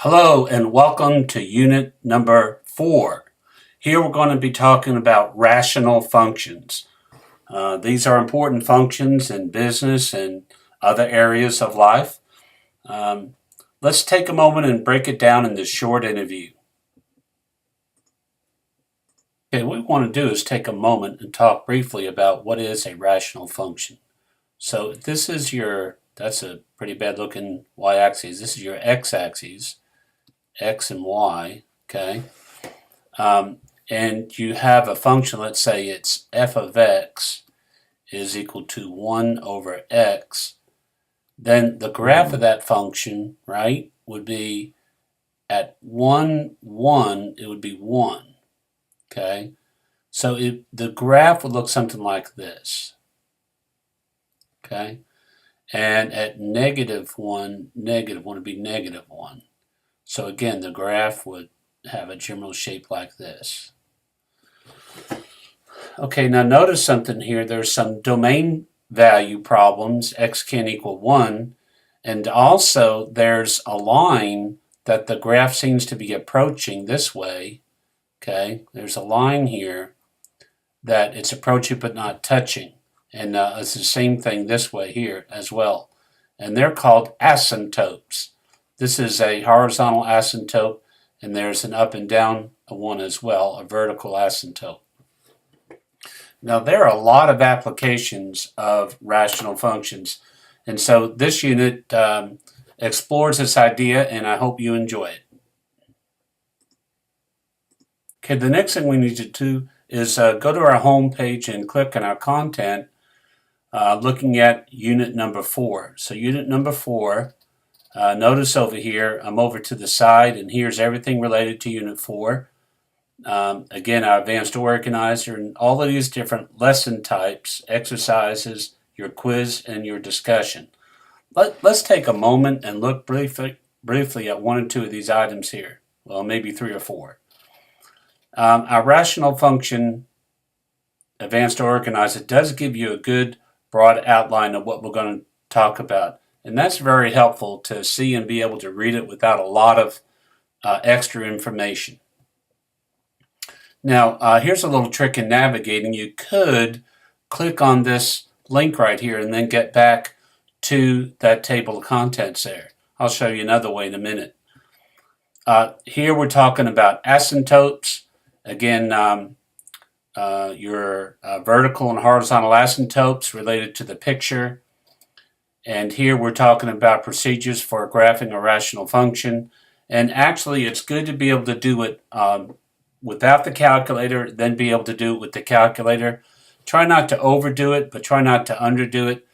Hello and welcome to unit number 4. Here we're going to be talking about rational functions. These are important functions in business and other areas of life. Um, let's take a moment and break it down in this short interview. Okay, what we want to do is take a moment and talk briefly about what is a rational function. So this is that's a pretty bad looking y-axis. This is your x-axis, x and y, okay? And you have a function, let's say it's f of x is equal to 1 over x, then the graph of that function, right, would be at 1, 1, it would be 1, okay? So the graph would look something like this, okay? And at negative 1 would be negative 1. So again, the graph would have a general shape like this. Okay, now notice something here. There's some domain value problems. X can equal 1. And also there's a line that the graph seems to be approaching this way. Okay, there's a line here that it's approaching but not touching. And it's the same thing this way here as well. And they're called asymptotes. This is a horizontal asymptote, and there's an up and down one as well, a vertical asymptote. Now, there are a lot of applications of rational functions, and so this unit explores this idea, and I hope you enjoy it. Okay, the next thing we need to do is go to our home page and click on our content, looking at unit number 4. So unit number 4, notice over here, I'm over to the side, and here's everything related to unit 4. Again, our advanced organizer and all of these different lesson types, exercises, your quiz, and your discussion. Let's take a moment and look briefly at one or two of these items here. Well, maybe 3 or 4. Our rational function advanced organizer does give you a good broad outline of what we're going to talk about. And that's very helpful to see and be able to read it without a lot of extra information. Now, here's a little trick in navigating. You could click on this link right here and then get back to that table of contents there. I'll show you another way in a minute. Here we're talking about asymptotes. Again, your vertical and horizontal asymptotes related to the picture. And here we're talking about procedures for graphing a rational function. And actually, it's good to be able to do it without the calculator, then be able to do it with the calculator. Try not to overdo it, but try not to underdo it.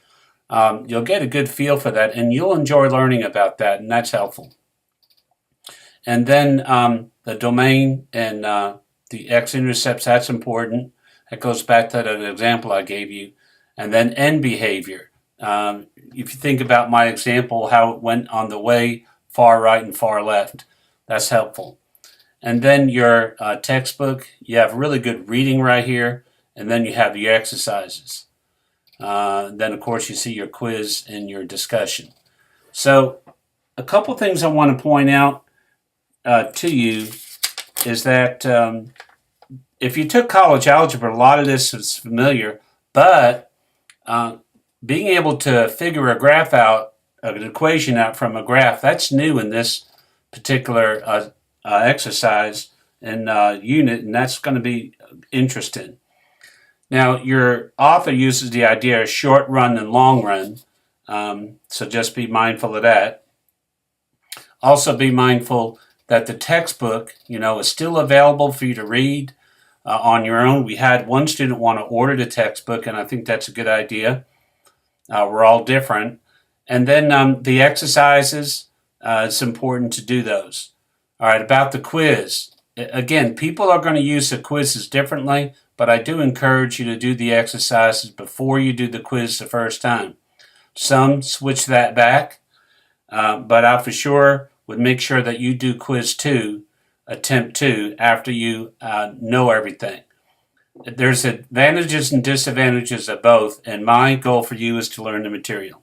You'll get a good feel for that, and you'll enjoy learning about that, and that's helpful. And then the domain and the x-intercepts, that's important. That goes back to that example I gave you. And then end behavior. If you think about my example, how it went on the way far right and far left, that's helpful. And then your textbook, you have really good reading right here, and then you have your exercises. Then, of course, you see your quiz and your discussion. So a couple things I want to point out to you is that if you took college algebra, a lot of this is familiar, but being able to figure a graph out, an equation out from a graph, that's new in this particular exercise and unit, and that's going to be interesting. Now, your author uses the idea of short run and long run, so just be mindful of that. Also be mindful that the textbook, is still available for you to read on your own. We had one student want to order the textbook, and I think that's a good idea. We're all different. And then the exercises, it's important to do those. All right, about the quiz. Again, people are going to use the quizzes differently, but I do encourage you to do the exercises before you do the quiz the first time. Some switch that back, but I for sure would make sure that you do quiz 2, attempt 2, after you know everything. There's advantages and disadvantages of both, and my goal for you is to learn the material.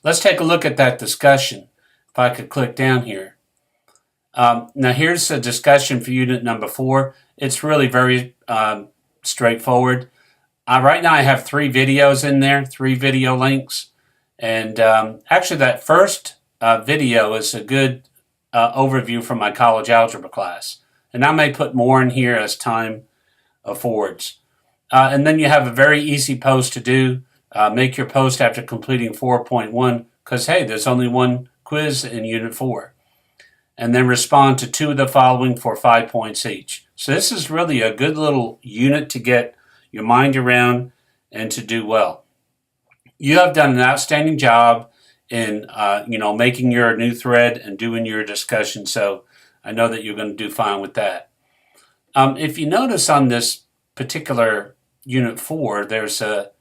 Let's take a look at that discussion. If I could click down here. Now here's a discussion for unit number 4. It's really very straightforward. Right now I have 3 videos in there, 3 video links. And actually that first video is a good overview from my college algebra class. And I may put more in here as time affords. And then you have a very easy post to do. Make your post after completing 4.1 because, hey, there's only one quiz in Unit 4. And then respond to 2 of the following for 5 points each. So this is really a good little unit to get your mind around and to do well. You have done an outstanding job in making your new thread and doing your discussion, so I know that you're going to do fine with that. If you notice on this particular Unit 4, there's a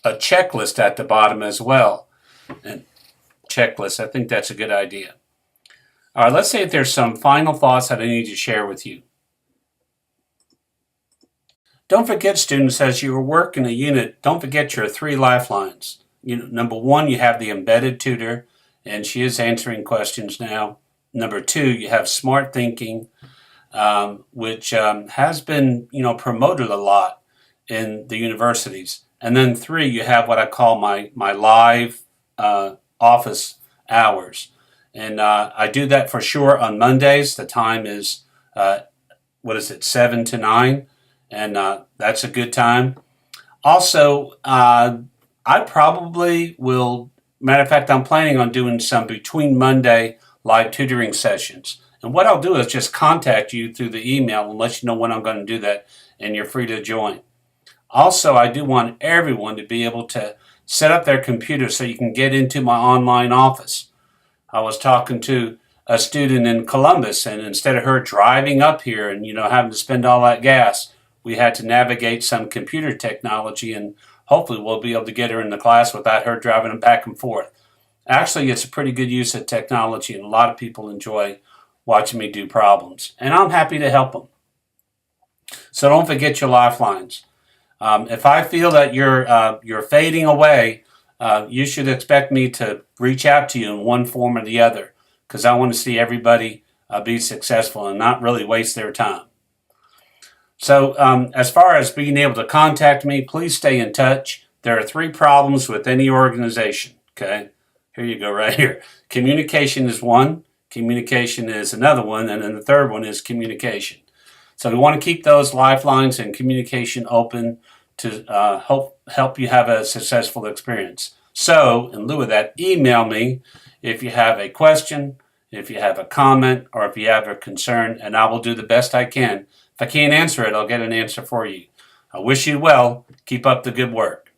checklist at the bottom as well. And checklist, I think that's a good idea. All right, let's say if there's some final thoughts that I need to share with you. Don't forget, students, as you work in a unit, don't forget your 3 lifelines. Number 1, you have the embedded tutor, and she is answering questions now. Number 2, you have smart thinking, which has been promoted a lot in the universities. And then 3, you have what I call my live office hours. And I do that for sure on Mondays. The time is, 7 to 9. And that's a good time. Also, I probably will, matter of fact, I'm planning on doing some between Monday live tutoring sessions. And what I'll do is just contact you through the email and let you know when I'm going to do that, and you're free to join. Also, I do want everyone to be able to set up their computer so you can get into my online office. I was talking to a student in Columbus, and instead of her driving up here and having to spend all that gas, we had to navigate some computer technology, and hopefully we'll be able to get her in the class without her driving back and forth. Actually, it's a pretty good use of technology, and a lot of people enjoy watching me do problems, and I'm happy to help them. So don't forget your lifelines. If I feel that you're fading away, you should expect me to reach out to you in one form or the other, because I want to see everybody be successful and not really waste their time. So as far as being able to contact me, please stay in touch. There are 3 problems with any organization, okay? Here you go right here. Communication is one, communication is another one, and then the third one is communication. So we want to keep those lifelines and communication open to help you have a successful experience. So in lieu of that, email me if you have a question, if you have a comment, or if you have a concern, and I will do the best I can. If I can't answer it, I'll get an answer for you. I wish you well. Keep up the good work.